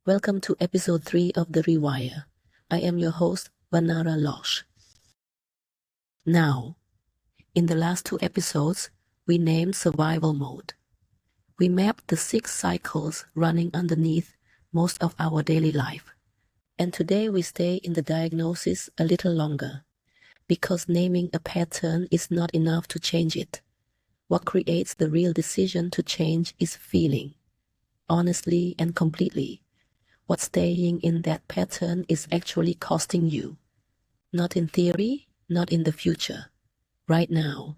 Welcome to episode 3 of The Rewire. I am your host, Vanara Losh. Now, in the last 2 episodes, we named survival mode. We mapped the 6 cycles running underneath most of our daily life. And today we stay in the diagnosis a little longer, because naming a pattern is not enough to change it. What creates the real decision to change is feeling, honestly and completely, what staying in that pattern is actually costing you. Not in theory, not in the future. Right now,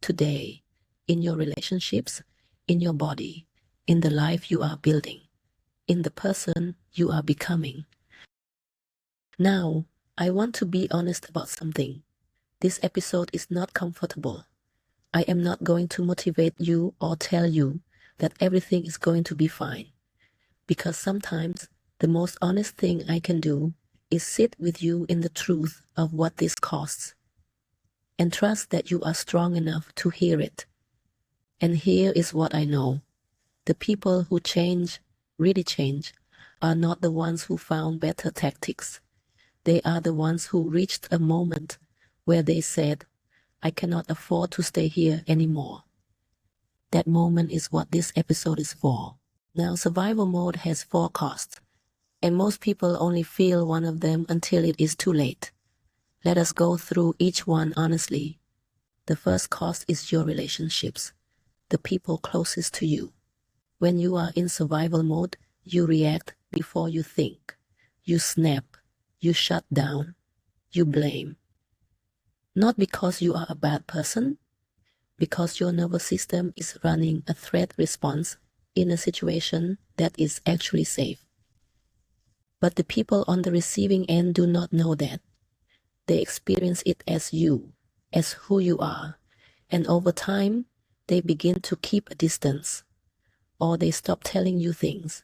today, in your relationships, in your body, in the life you are building, in the person you are becoming. Now, I want to be honest about something. This episode is not comfortable. I am not going to motivate you or tell you that everything is going to be fine. Because sometimes the most honest thing I can do is sit with you in the truth of what this costs. And trust that you are strong enough to hear it. And here is what I know. The people who change, really change, are not the ones who found better tactics. They are the ones who reached a moment where they said, I cannot afford to stay here anymore. That moment is what this episode is for. Now, survival mode has 4 costs, and most people only feel one of them until it is too late. Let us go through each one honestly. The first cost is your relationships, the people closest to you. When you are in survival mode, you react before you think. You snap, you shut down, you blame. Not because you are a bad person, because your nervous system is running a threat response in a situation that is actually safe. But the people on the receiving end do not know that. They experience it as you, as who you are, and over time, they begin to keep a distance, or they stop telling you things,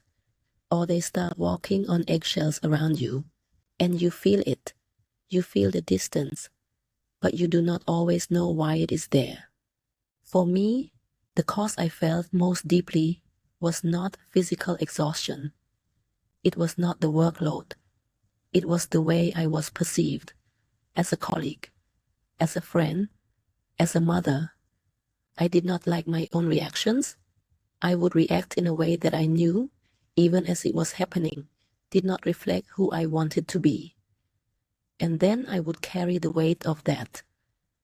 or they start walking on eggshells around you, and you feel it. You feel the distance, but you do not always know why it is there. For me, the cause I felt most deeply was not physical exhaustion. It was not the workload. It was the way I was perceived, as a colleague, as a friend, as a mother. I did not like my own reactions. I would react in a way that I knew, even as it was happening, did not reflect who I wanted to be. And then I would carry the weight of that,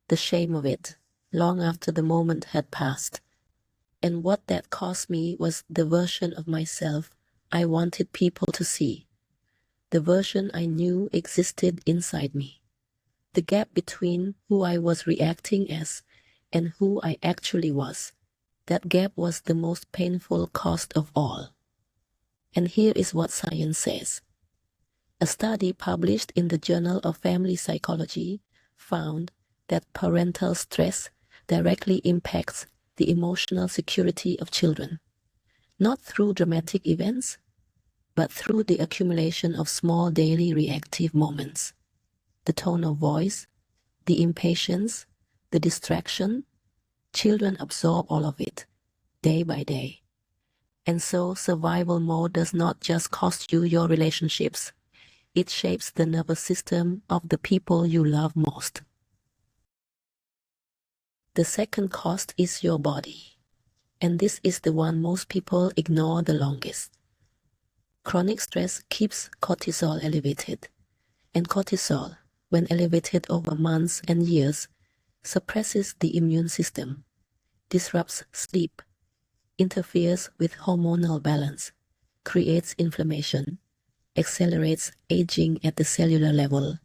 the shame of it, long after the moment had passed. And what that cost me was the version of myself I wanted people to see, the version I knew existed inside me. The gap between who I was reacting as and who I actually was, that gap was the most painful cost of all. And here is what science says. A study published in the Journal of Family Psychology found that parental stress directly impacts the emotional security of children, not through dramatic events, but through the accumulation of small daily reactive moments. The tone of voice, the impatience, the distraction, children absorb all of it, day by day. And so survival mode does not just cost you your relationships, it shapes the nervous system of the people you love most. The second cost is your body, and this is the one most people ignore the longest. Chronic stress keeps cortisol elevated, and cortisol, when elevated over months and years, suppresses the immune system, disrupts sleep, interferes with hormonal balance, creates inflammation, accelerates aging at the cellular level.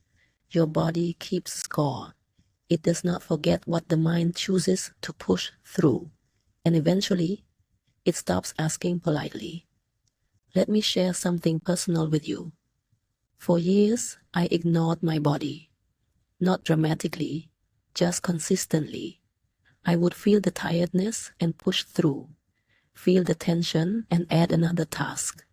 Your body keeps score. It does not forget what the mind chooses to push through, and eventually, it stops asking politely. Let me share something personal with you. For years, I ignored my body. Not dramatically, just consistently. I would feel the tiredness and push through. Feel the tension and add another task.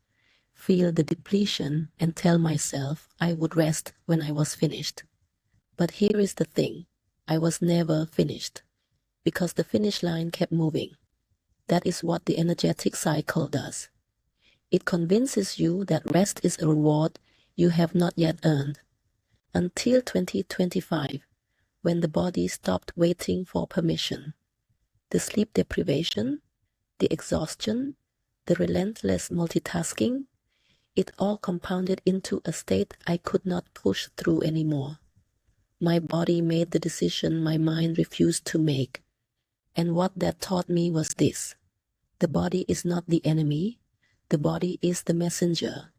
Feel the depletion and tell myself I would rest when I was finished. But here is the thing. I was never finished, because the finish line kept moving. That is what the energetic cycle does. It convinces you that rest is a reward you have not yet earned. Until 2025, when the body stopped waiting for permission. The sleep deprivation, the exhaustion, the relentless multitasking, it all compounded into a state I could not push through anymore. My body made the decision my mind refused to make. And what that taught me was this: the body is not the enemy, the body is the messenger.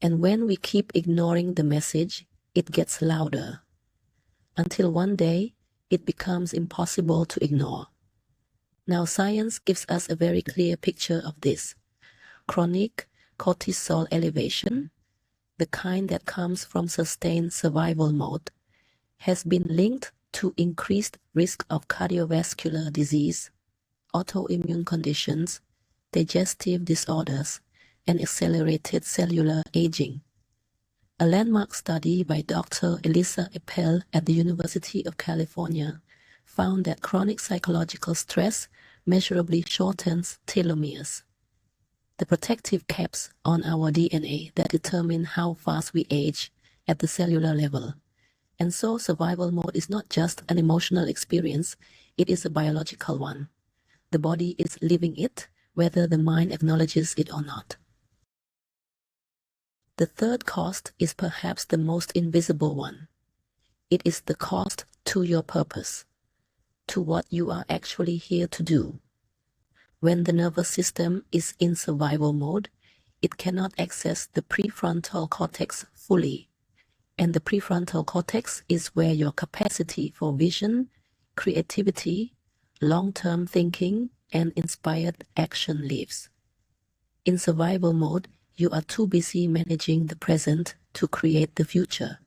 And when we keep ignoring the message, it gets louder. Until one day, it becomes impossible to ignore. Now science gives us a very clear picture of this. Chronic cortisol elevation, the kind that comes from sustained survival mode, has been linked to increased risk of cardiovascular disease, autoimmune conditions, digestive disorders, and accelerated cellular aging. A landmark study by Dr. Elisa Appel at the University of California found that chronic psychological stress measurably shortens telomeres, the protective caps on our DNA that determine how fast we age at the cellular level. And so survival mode is not just an emotional experience, it is a biological one. The body is living it, whether the mind acknowledges it or not. The third cost is perhaps the most invisible one. It is the cost to your purpose, to what you are actually here to do. When the nervous system is in survival mode, it cannot access the prefrontal cortex fully. And the prefrontal cortex is where your capacity for vision, creativity, long-term thinking, and inspired action lives. In survival mode, you are too busy managing the present to create the future.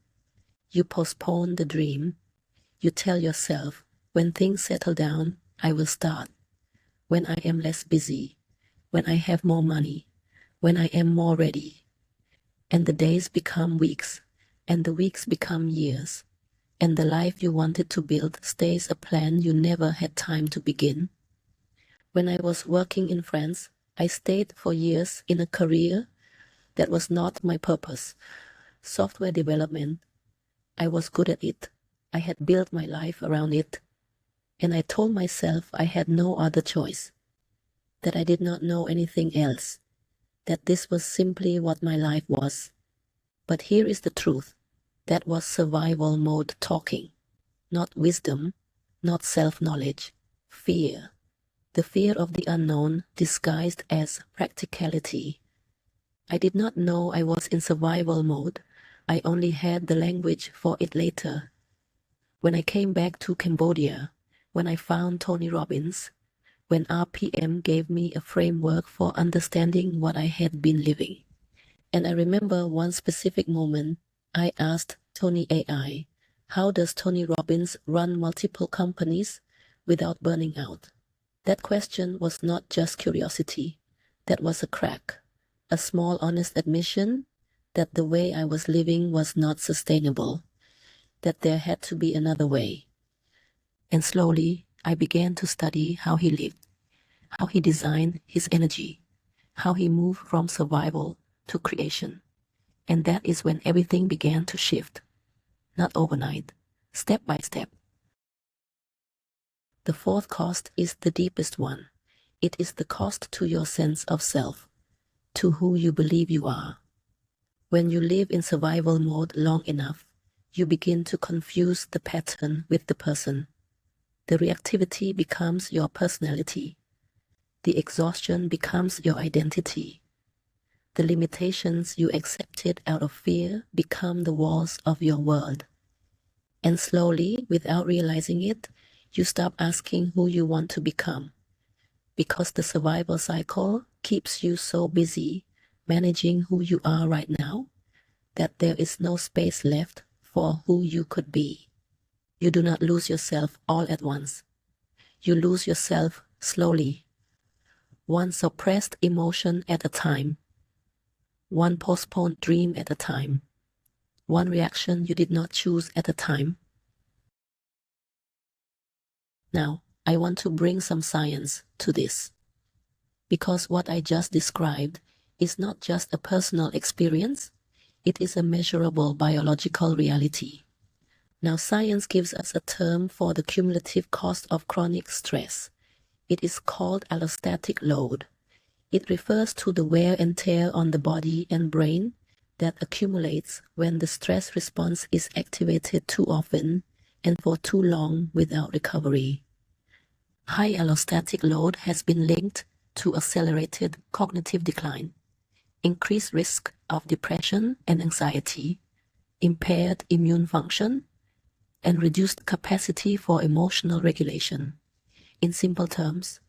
You postpone the dream. You tell yourself, when things settle down, I will start. When I am less busy, when I have more money, when I am more ready. And the days become weeks, and the weeks become years, and the life you wanted to build stays a plan you never had time to begin. When I was working in France, I stayed for years in a career that was not my purpose. Software development. I was good at it. I had built my life around it. And I told myself I had no other choice, that I did not know anything else, that this was simply what my life was. But here is the truth. That was survival mode talking, not wisdom, not self-knowledge, fear. The fear of the unknown disguised as practicality. I did not know I was in survival mode. I only had the language for it later. When I came back to Cambodia, when I found Tony Robbins, when RPM gave me a framework for understanding what I had been living. And I remember one specific moment, I asked Tony AI, how does Tony Robbins run multiple companies without burning out? That question was not just curiosity. That was a crack, a small honest admission that the way I was living was not sustainable, that there had to be another way. And slowly, I began to study how he lived, how he designed his energy, how he moved from survival to creation. And that is when everything began to shift. Not overnight, step by step. The fourth cost is the deepest one. It is the cost to your sense of self, to who you believe you are. When you live in survival mode long enough, you begin to confuse the pattern with the person. The reactivity becomes your personality. The exhaustion becomes your identity. The limitations you accepted out of fear become the walls of your world. And slowly, without realizing it, you stop asking who you want to become. Because the survival cycle keeps you so busy managing who you are right now that there is no space left for who you could be. You do not lose yourself all at once. You lose yourself slowly, one suppressed emotion at a time, one postponed dream at a time, one reaction you did not choose at a time. Now, I want to bring some science to this, because what I just described is not just a personal experience, it is a measurable biological reality. Now, science gives us a term for the cumulative cost of chronic stress. It is called allostatic load. It refers to the wear and tear on the body and brain that accumulates when the stress response is activated too often and for too long without recovery. High allostatic load has been linked to accelerated cognitive decline, increased risk of depression and anxiety, impaired immune function, and reduced capacity for emotional regulation. In simple terms,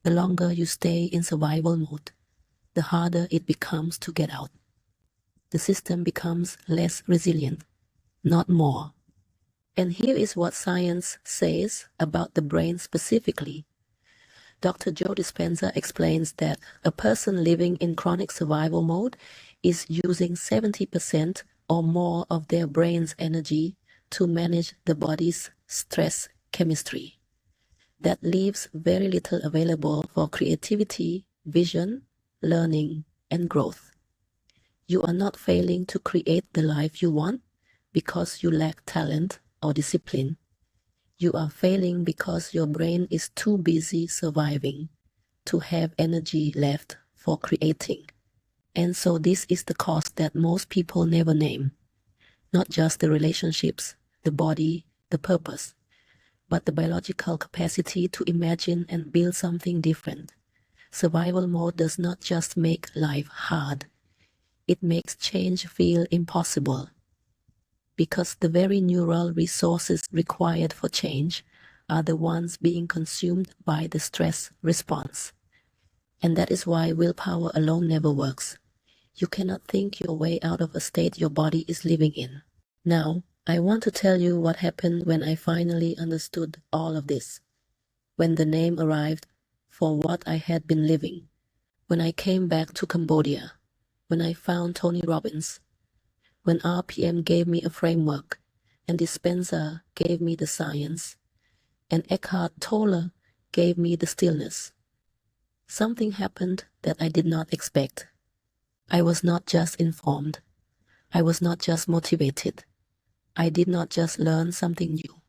the longer you stay in survival mode, the harder it becomes to get out. The system becomes less resilient, not more. And here is what science says about the brain specifically. Dr. Joe Dispenza explains that a person living in chronic survival mode is using 70% or more of their brain's energy to manage the body's stress chemistry. That leaves very little available for creativity, vision, learning, and growth. You are not failing to create the life you want because you lack talent or discipline. You are failing because your brain is too busy surviving to have energy left for creating. And so this is the cost that most people never name. Not just the relationships, the body, the purpose, but the biological capacity to imagine and build something different. Survival mode does not just make life hard. It makes change feel impossible. Because the very neural resources required for change are the ones being consumed by the stress response. And that is why willpower alone never works. You cannot think your way out of a state your body is living in. Now, I want to tell you what happened when I finally understood all of this. When the name arrived for what I had been living. When I came back to Cambodia. When I found Tony Robbins. When RPM gave me a framework, and Dispenza gave me the science, and Eckhart Tolle gave me the stillness. Something happened that I did not expect. I was not just informed. I was not just motivated. I did not just learn something new.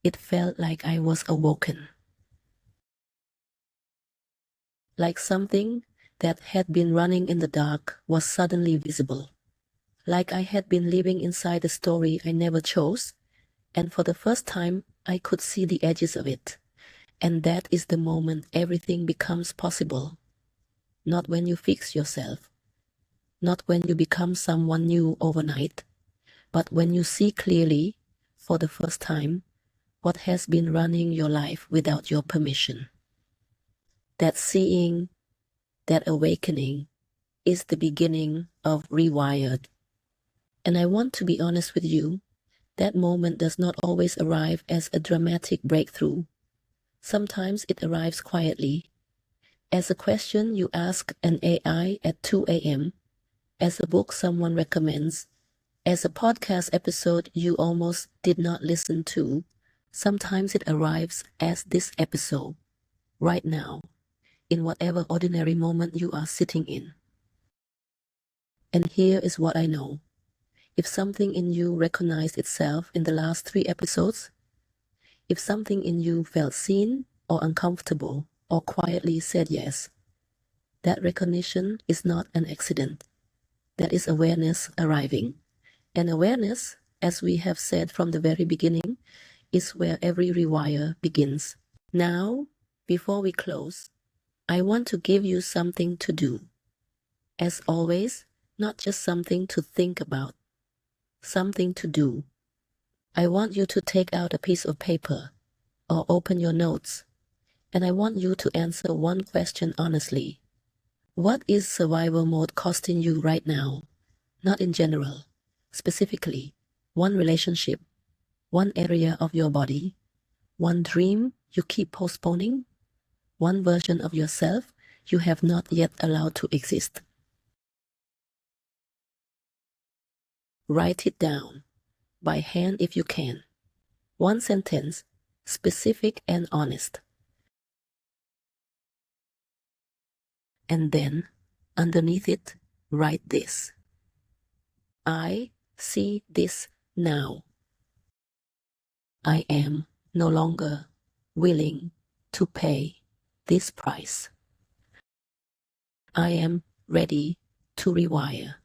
It felt like I was awoken. Like something that had been running in the dark was suddenly visible. Like I had been living inside a story I never chose, and for the first time I could see the edges of it. And that is the moment everything becomes possible. Not when you fix yourself, not when you become someone new overnight, but when you see clearly, for the first time, what has been running your life without your permission. That seeing, that awakening, is the beginning of Rewired. And I want to be honest with you, that moment does not always arrive as a dramatic breakthrough. Sometimes it arrives quietly, as a question you ask an AI at 2 a.m., as a book someone recommends, as a podcast episode you almost did not listen to. Sometimes it arrives as this episode, right now, in whatever ordinary moment you are sitting in. And here is what I know. If something in you recognized itself in the last 3 episodes, if something in you felt seen or uncomfortable or quietly said yes, that recognition is not an accident. That is awareness arriving. And awareness, as we have said from the very beginning, is where every rewire begins. Now, before we close, I want to give you something to do. As always, not just something to think about, something to do. I want you to take out a piece of paper or open your notes, and I want you to answer one question honestly. What is survival mode costing you right now? Not in general, specifically, one relationship, one area of your body, one dream you keep postponing, one version of yourself you have not yet allowed to exist. Write it down, by hand if you can. One sentence, specific and honest. And then, Underneath it, write this: I see this now. I am no longer willing to pay this price. I am ready to rewire.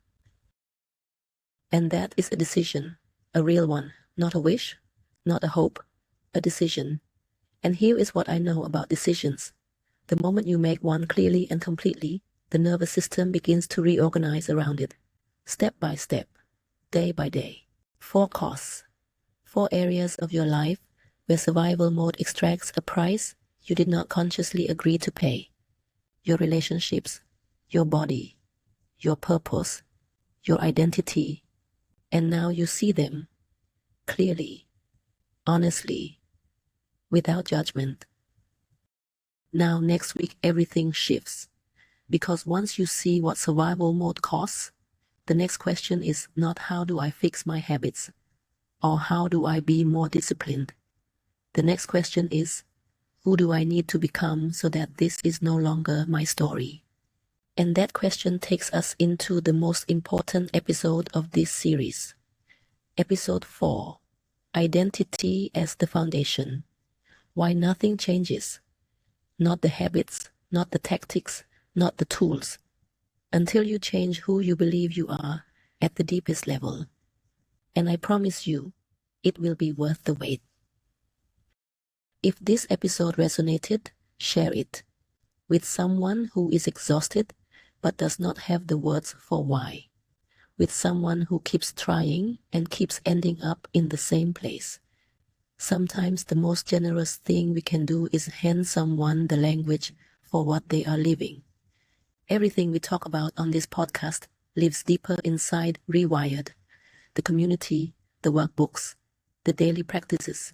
And that is a decision, a real one, not a wish, not a hope, a decision. And here is what I know about decisions. The moment you make one clearly and completely, the nervous system begins to reorganize around it, step by step, day by day. 4 costs, 4 areas of your life where survival mode extracts a price you did not consciously agree to pay. Your relationships, your body, your purpose, your identity, and now you see them clearly, honestly, without judgment. Now next week everything shifts, because once you see what survival mode costs, the next question is not how do I fix my habits, or how do I be more disciplined. The next question is, who do I need to become so that this is no longer my story? And that question takes us into the most important episode of this series. Episode 4, Identity as the Foundation. Why nothing changes. Not the habits, not the tactics, not the tools. Until you change who you believe you are at the deepest level. And I promise you, it will be worth the wait. If this episode resonated, share it with someone who is exhausted but does not have the words for why, with someone who keeps trying and keeps ending up in the same place. Sometimes the most generous thing we can do is hand someone the language for what they are living. Everything we talk about on this podcast lives deeper inside Rewired, the community, the workbooks, the daily practices.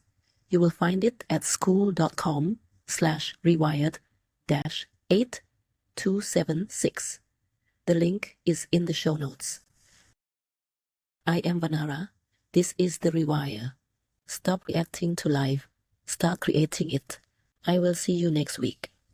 You will find it at school.com/rewired-8276. The link is in the show notes. I am Vanara. This is The Rewire. Stop reacting to life. Start creating it. I will see you next week.